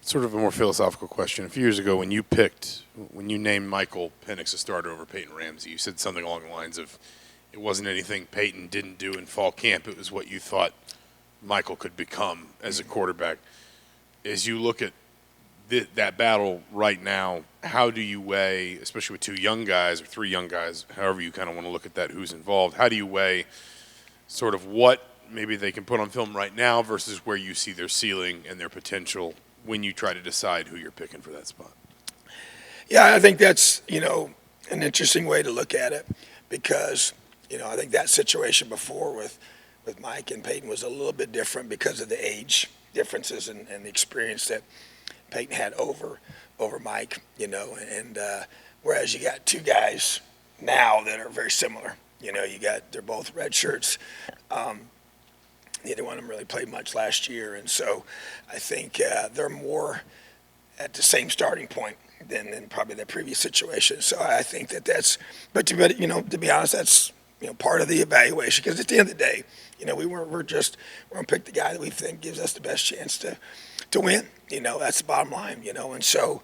Sort of a more philosophical question. A few years ago, when you named Michael Penix a starter over Peyton Ramsey, you said something along the lines of, it wasn't anything Peyton didn't do in fall camp. It was what you thought Michael could become as a quarterback. As you look at that battle right now, how do you weigh, especially with two young guys or three young guys, however you kind of want to look at that, who's involved, how do you weigh sort of what maybe they can put on film right now versus where you see their ceiling and their potential when you try to decide who you're picking for that spot? Yeah, I think that's, an interesting way to look at it because, I think that situation before with Mike and Peyton was a little bit different because of the age differences and the experience that Peyton had over Mike, and whereas you got two guys now that are very similar. They're both red shirts. Neither one of them really played much last year, and so I think they're more at the same starting point than probably the previous situation. So I think that's, but to be honest, that's part of the evaluation because at the end of the day, we're going to pick the guy that we think gives us the best chance to win. That's the bottom line. And so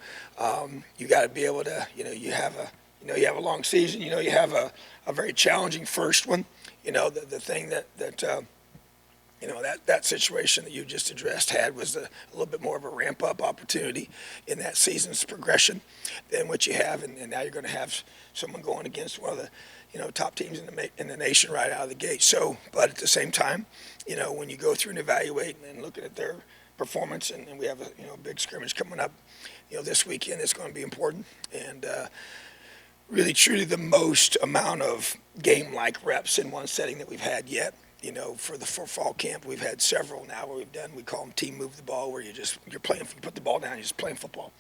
you got to be able to, you have a long season. You have a very challenging first one. The thing that situation that you just addressed was a little bit more of a ramp-up opportunity in that season's progression than what you have, and now you're going to have someone going against one of the top teams in the nation right out of the gate. So, but at the same time, when you go through and evaluate and looking at their performance, and we have a big scrimmage coming up, this weekend, it's going to be important, and really truly the most amount of game-like reps in one setting that we've had yet. For fall camp, we've had several now where we call them team move the ball, where you're playing, you put the ball down, you're just playing football.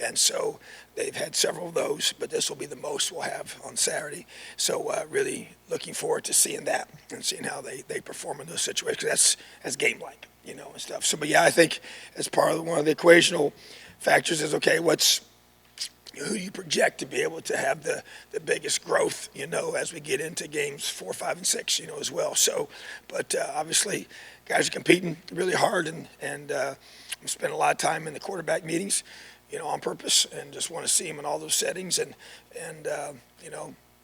And so they've had several of those, but this will be the most we'll have on Saturday. So really looking forward to seeing that and seeing how they perform in those situations, because that's game-like, and stuff. So, but yeah, I think as part of one of the equational factors is, okay, who you project to be able to have the biggest growth, as we get into games 4, 5, and 6, as well. So, but obviously, guys are competing really hard, and I'm spending a lot of time in the quarterback meetings, on purpose, and just want to see them in all those settings, and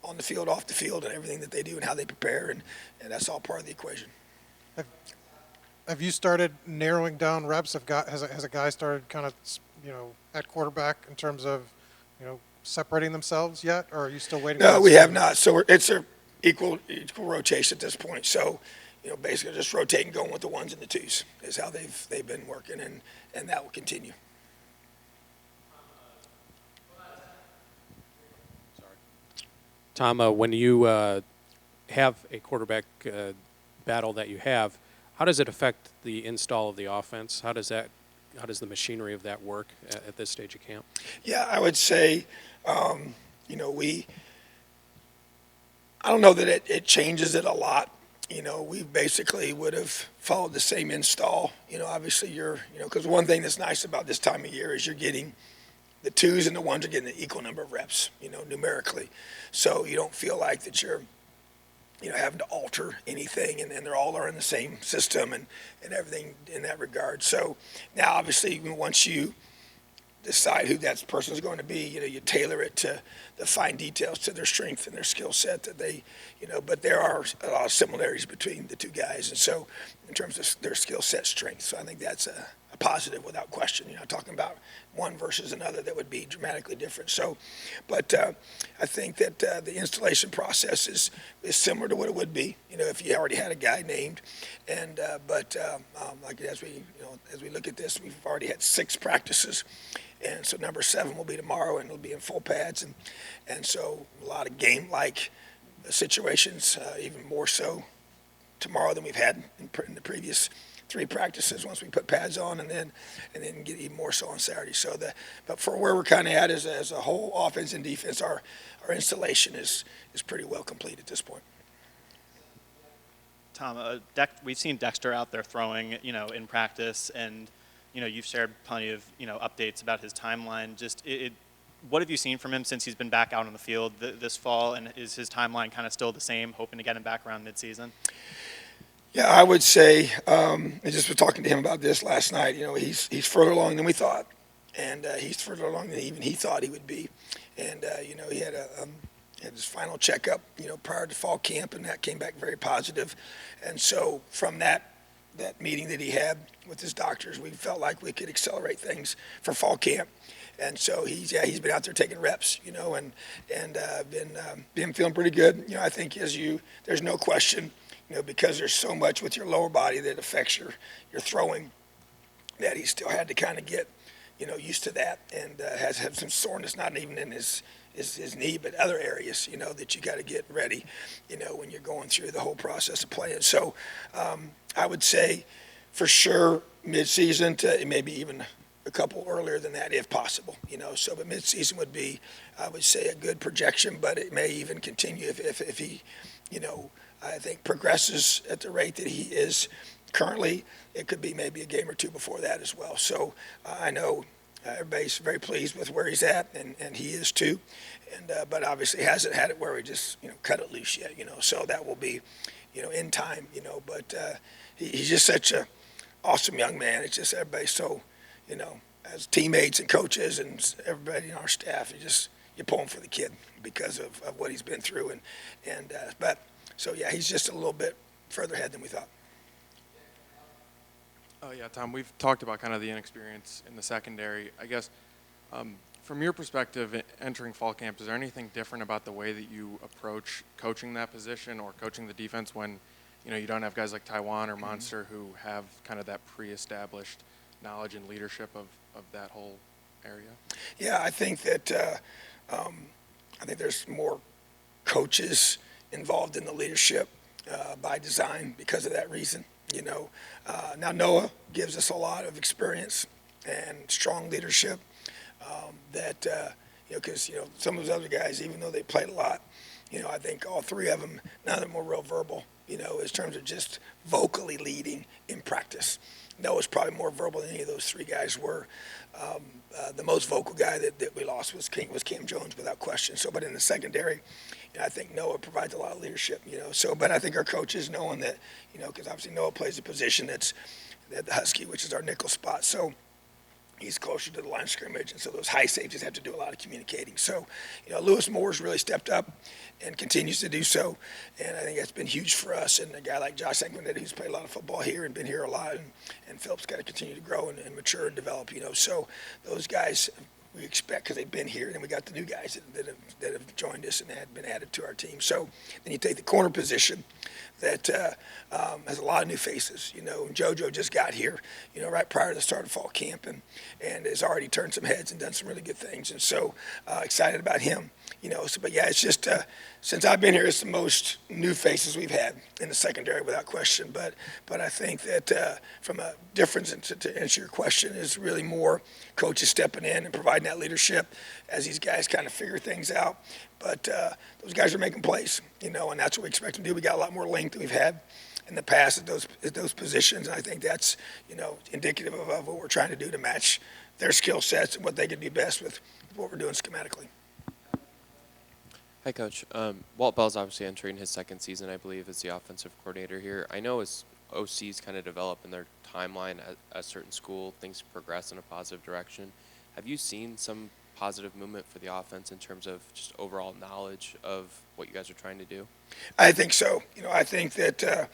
on the field, off the field, and everything that they do and how they prepare, and that's all part of the equation. Have you started narrowing down reps? Has a guy started kind of, at quarterback in terms of, separating themselves yet, or are you still waiting? No, we have not. So it's a equal rotation at this point. So, basically just rotating, going with the ones and the twos is how they've been working, and that will continue. Tom, when you have a quarterback battle that you have, how does it affect the install of the offense? How does the machinery of that work at this stage of camp? Yeah, I would say, I don't know that it changes it a lot. We basically would have followed the same install. Obviously because one thing that's nice about this time of year is you're getting the twos and the ones are getting an equal number of reps, numerically. So you don't feel like that you're, having to alter anything, and they're all in the same system and everything in that regard. So now, obviously, once you decide who that person is going to be, you tailor it to the fine details to their strength and their skill set that they, but there are a lot of similarities between the two guys. And so in terms of their skill set strength, so I think that's a positive without question. Talking about one versus another that would be dramatically different. So, but I think that the installation process is similar to what it would be, if you already had a guy named. And but like as we look at this, we've already had 6 practices, and so number 7 will be tomorrow, and it'll be in full pads, and so a lot of game-like situations, even more so tomorrow than we've had in the previous 3 practices once we put pads on, and then get even more so on Saturday. So but for where we're kind of at as a whole offense and defense, our installation is pretty well complete at this point. Tom, we've seen Dexter out there throwing, in practice, and you've shared plenty of updates about his timeline. Just what have you seen from him since he's been back out on the field this fall, and is his timeline kind of still the same, hoping to get him back around midseason? Yeah, I would say, I just was talking to him about this last night. He's further along than we thought, and he's further along than even he thought he would be. And he had his final checkup, prior to fall camp, and that came back very positive. And so from that meeting that he had with his doctors, we felt like we could accelerate things for fall camp. And so he's been out there taking reps, and been feeling pretty good. I think there's no question, because there's so much with your lower body that affects your throwing, that he still had to kind of get, used to that, and has had some soreness, not even in his knee, but other areas, that you got to get ready, when you're going through the whole process of playing. So I would say for sure mid-season to maybe even a couple earlier than that if possible, So, but mid-season would be, I would say, a good projection, but it may even continue if he, I think progresses at the rate that he is currently. It could be maybe a game or two before that as well. So I know everybody's very pleased with where he's at, and he is too. And but obviously hasn't had it where we just cut it loose yet. So that will be in time. But he's just such a awesome young man. It's just everybody so as teammates and coaches and everybody in our staff, you pull him for the kid because of what he's been through. But so yeah, he's just a little bit further ahead than we thought. Oh yeah, Tom, we've talked about kind of the inexperience in the secondary. I guess from your perspective, entering fall camp, is there anything different about the way that you approach coaching that position or coaching the defense when you don't have guys like Taiwan or Monster who have kind of that pre-established knowledge and leadership of that whole area? Yeah, I think that I think there's more coaches involved in the leadership by design because of that reason. Now Noah gives us a lot of experience and strong leadership that because some of those other guys, even though they played a lot, I think all three of them, none of them were real verbal. In terms of just vocally leading in practice. Noah's probably more verbal than any of those three guys were. The most vocal guy that we lost was Cam Jones, without question. So, but in the secondary, I think Noah provides a lot of leadership. So, but I think our coaches knowing that, because obviously Noah plays a position that's the Husky, which is our nickel spot. So he's closer to the line of scrimmage, and so those high safeties have to do a lot of communicating. So, Lewis Moore's really stepped up and continues to do so, and I think that's been huge for us. And a guy like Josh England, who's played a lot of football here and been here a lot, and Philip's got to continue to grow and mature and develop. So those guys we expect because they've been here, and then we got the new guys that have joined us and had been added to our team. So then you take the corner position that has a lot of new faces. JoJo just got here, right prior to the start of fall camp, and has already turned some heads and done some really good things. And so excited about him. But yeah, it's just since I've been here, it's the most new faces we've had in the secondary without question. But I think that from a difference, to answer your question, is really more coaches stepping in and providing that leadership as these guys kind of figure things out. But those guys are making plays, and that's what we expect them to do. We got a lot more length than we've had in the past at those positions. And I think that's, indicative of what we're trying to do to match their skill sets and what they can do best with what we're doing schematically. Hi, Coach. Walt Bell's obviously entering his second season, I believe, as the offensive coordinator here. I know as OCs kind of develop in their timeline at a certain school, things progress in a positive direction. Have you seen some positive movement for the offense in terms of just overall knowledge of what you guys are trying to do? I think so. I think that,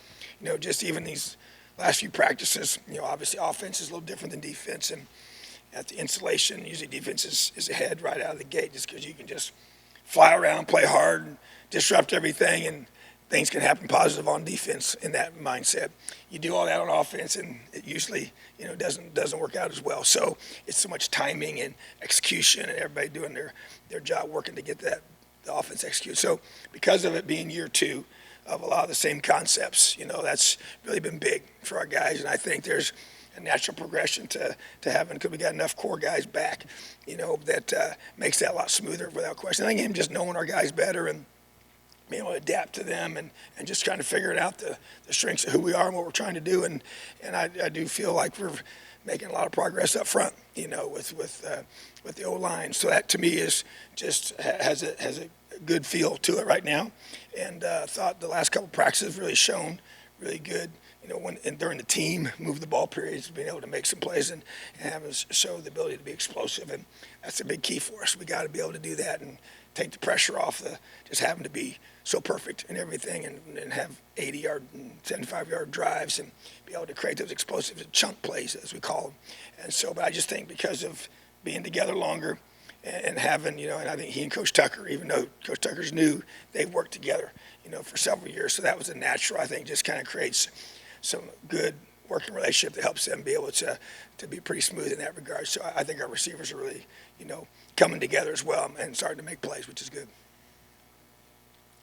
just even these last few practices, obviously offense is a little different than defense. And at the installation, usually defense is ahead right out of the gate just because you can just fly around, play hard, and disrupt everything, and things can happen positive on defense in that mindset. You do all that on offense, and it usually, doesn't work out as well. So it's so much timing and execution, and everybody doing their job, working to get the offense executed. So because of it being year two of a lot of the same concepts, that's really been big for our guys, and I think there's a natural progression to having, because we got enough core guys back, that makes that a lot smoother without question. I think him just knowing our guys better and being able to adapt to them and just trying to figure it out, the strengths of who we are and what we're trying to do. And I do feel like we're making a lot of progress up front, with the O-line. So that to me is just has a good feel to it right now. And thought the last couple practices really shown really good during the team, move the ball periods, being able to make some plays and having us show the ability to be explosive. And that's a big key for us. We got to be able to do that and take the pressure off just having to be so perfect in everything and have 80-yard and 75-yard drives and be able to create those explosive chunk plays, as we call them. And so, but I just think because of being together longer and having, and I think he and Coach Tucker, even though Coach Tucker's new, they've worked together, for several years. So that was a natural, I think, just kind of creates some good working relationship that helps them be able to be pretty smooth in that regard. So I think our receivers are really, coming together as well and starting to make plays, which is good.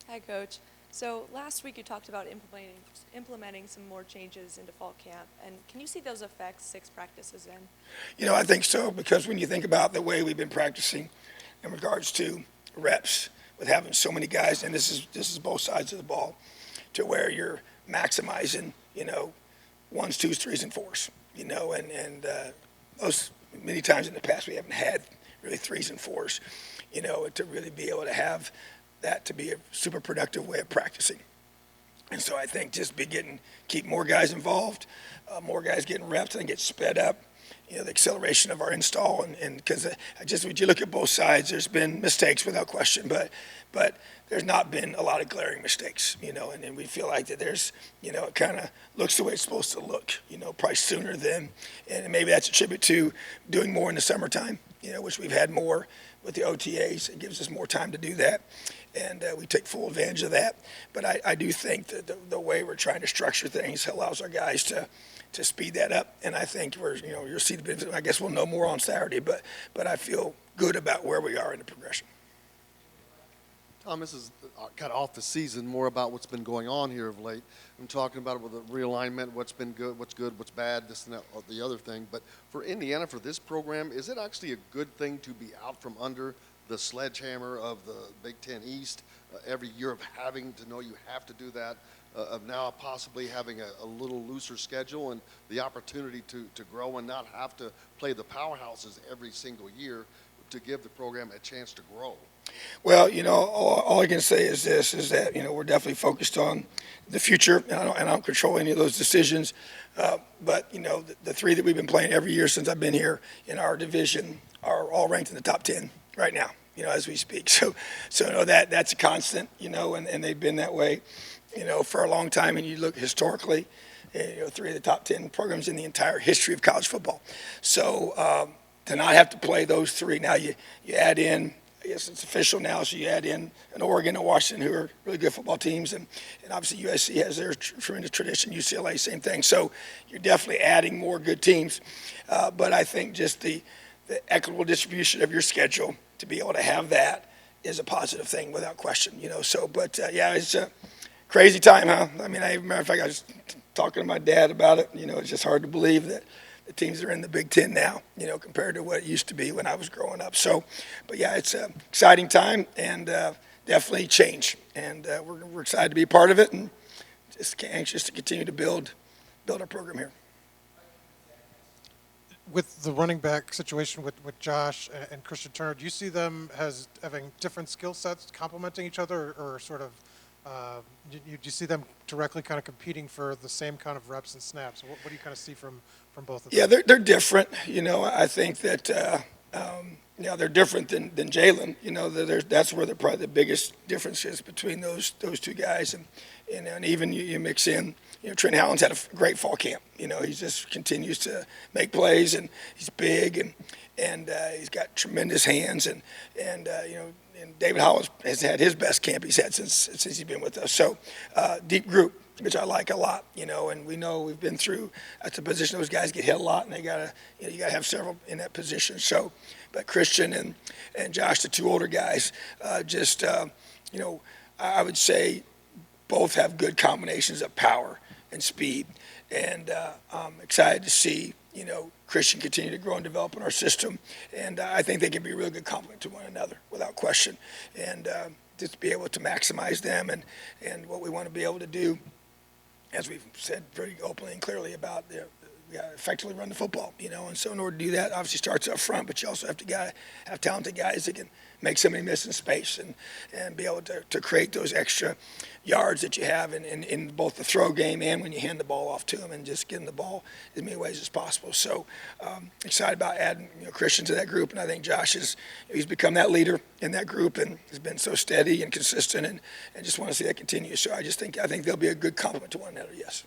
Hi, Coach. So last week you talked about implementing some more changes into fall camp, and can you see those affect 6 practices in? I think so, because when you think about the way we've been practicing in regards to reps, with having so many guys, and this is both sides of the ball, to where you're maximizing, 1s, 2s, 3s, and 4s, and most many times in the past we haven't had really 3s and 4s, to really be able to have that to be a super productive way of practicing. And so I think just keep more guys involved, more guys getting reps and get sped up. The acceleration of our install, and because when you look at both sides, there's been mistakes without question, but there's not been a lot of glaring mistakes, and we feel like that there's, it kind of looks the way it's supposed to look, probably sooner than, and maybe that's a tribute to doing more in the summertime, which we've had more with the OTAs. It gives us more time to do that, and we take full advantage of that. But I do think that the way we're trying to structure things allows our guys to speed that up, and I think you'll see the benefit. I guess we'll know more on Saturday, but I feel good about where we are in the progression. Tom, this is kind of off the season, more about what's been going on here of late. I'm talking about it with the realignment, what's been good, what's bad, this and that, or the other thing. But for Indiana, for this program, is it actually a good thing to be out from under the sledgehammer of the Big Ten East every year, of having to know you have to do that, of now possibly having a little looser schedule and the opportunity to grow and not have to play the powerhouses every single year, to give the program a chance to grow? Well, all I can say is this, is that, we're definitely focused on the future, and I don't control any of those decisions. But, the 3 that we've been playing every year since I've been here in our division are all ranked in the top 10 right now, as we speak. So that's a constant, and they've been that way, for a long time. And you look historically, 3 of the top 10 programs in the entire history of college football. So to not have to play those 3, now you add in, I guess it's official now, so you add in an Oregon and Washington, who are really good football teams, and obviously USC has their tremendous tradition, UCLA, same thing. So you're definitely adding more good teams. But I think just the equitable distribution of your schedule, to be able to have that, is a positive thing without question. So, but yeah, it's a crazy time, huh? I mean, matter of fact, I was talking to my dad about it. It's just hard to believe that the teams are in the Big Ten now, compared to what it used to be when I was growing up. So, but yeah, it's an exciting time, and definitely change. And we're excited to be a part of it, and just anxious to continue to build our program here. With the running back situation with Josh and Christian Turner, do you see them as having different skill sets complementing each other, or sort of, do you see them directly kind of competing for the same kind of reps and snaps? What do you kind of see from both of them? Yeah, they're different. I think that they're different than Jalen. That's where probably the biggest difference is between those 2 guys, and even you mix in. Trent Howland's had a great fall camp. He just continues to make plays, and he's big, and he's got tremendous hands, and David Hollis has had his best camp he's had since he's been with us. So deep group, which I like a lot, and we know we've been through, that's a position those guys get hit a lot, and you gotta have several in that position. So, but Christian and Josh, the 2 older guys, I would say both have good combinations of power and speed, and I'm excited to see Christian continue to grow and develop in our system, and I think they can be a really good complement to one another without question, and just be able to maximize them, and what we want to be able to do, as we've said very openly and clearly about we got to effectively run the football, and so in order to do that, obviously starts up front, but you also have to have talented guys that can make somebody miss in space and be able to create those extra yards that you have in both the throw game and when you hand the ball off to them and just getting the ball as many ways as possible. So excited about adding Christian to that group, and I think Josh he's become that leader in that group and has been so steady and consistent, and just want to see that continue. So I think they'll be a good complement to one another. Yes.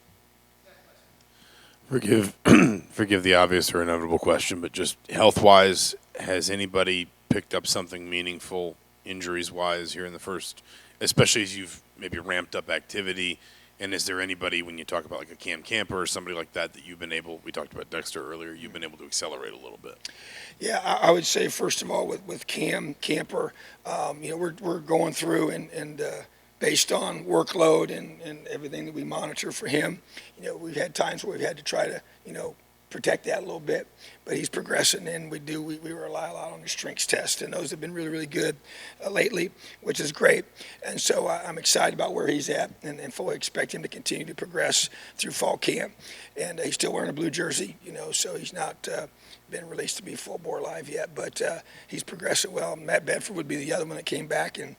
Forgive the obvious or inevitable question, but just health-wise, has anybody picked up something meaningful injuries-wise here in the first, especially as you've maybe ramped up activity? And is there anybody, when you talk about like a Cam Camper or somebody like that you've been able, we talked about Dexter earlier, you've been able to accelerate a little bit? Yeah, I would say, first of all, with Cam Camper, we're going through and based on workload and everything that we monitor for him, we've had times where we've had to try to, protect that a little bit, but he's progressing, and we rely a lot on his strengths test, and those have been really, really good lately, which is great. And so I'm excited about where he's at, and fully expect him to continue to progress through fall camp. And he's still wearing a blue jersey, so he's not been released to be full bore live yet, but he's progressing well. Matt Bedford would be the other one that came back, and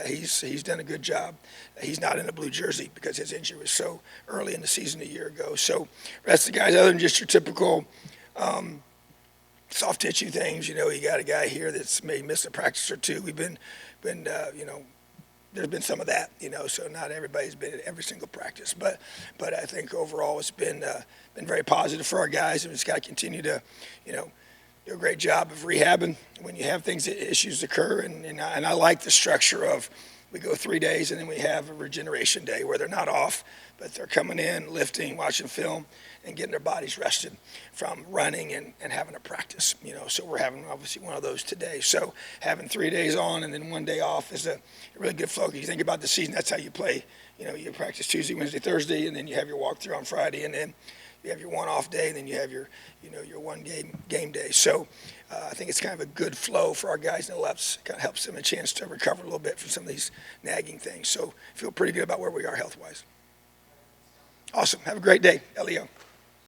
he's done a good job. He's not in a blue jersey because his injury was so early in the season a year ago. So rest of the guys, other than just your typical soft tissue things, you got a guy here that's maybe missed a practice or two. We've been there's been some of that, so not everybody's been at every single practice, but I think overall it's been very positive for our guys, and we just got to continue to, do a great job of rehabbing when you have issues occur, and I like the structure of we go 3 days and then we have a regeneration day where they're not off, but they're coming in, lifting, watching film, and getting their bodies rested from running and having a practice, so we're having obviously one of those today. So having 3 days on and then 1 day off is a really good flow. If you think about the season, that's how you play. You practice Tuesday, Wednesday, Thursday, and then you have your walkthrough on Friday, and then you have your one off day, and then you have your one game day. So I think it's kind of a good flow for our guys in the lefts. Kind of helps them a chance to recover a little bit from some of these nagging things. So feel pretty good about where we are health-wise. Awesome. Have a great day, Leo.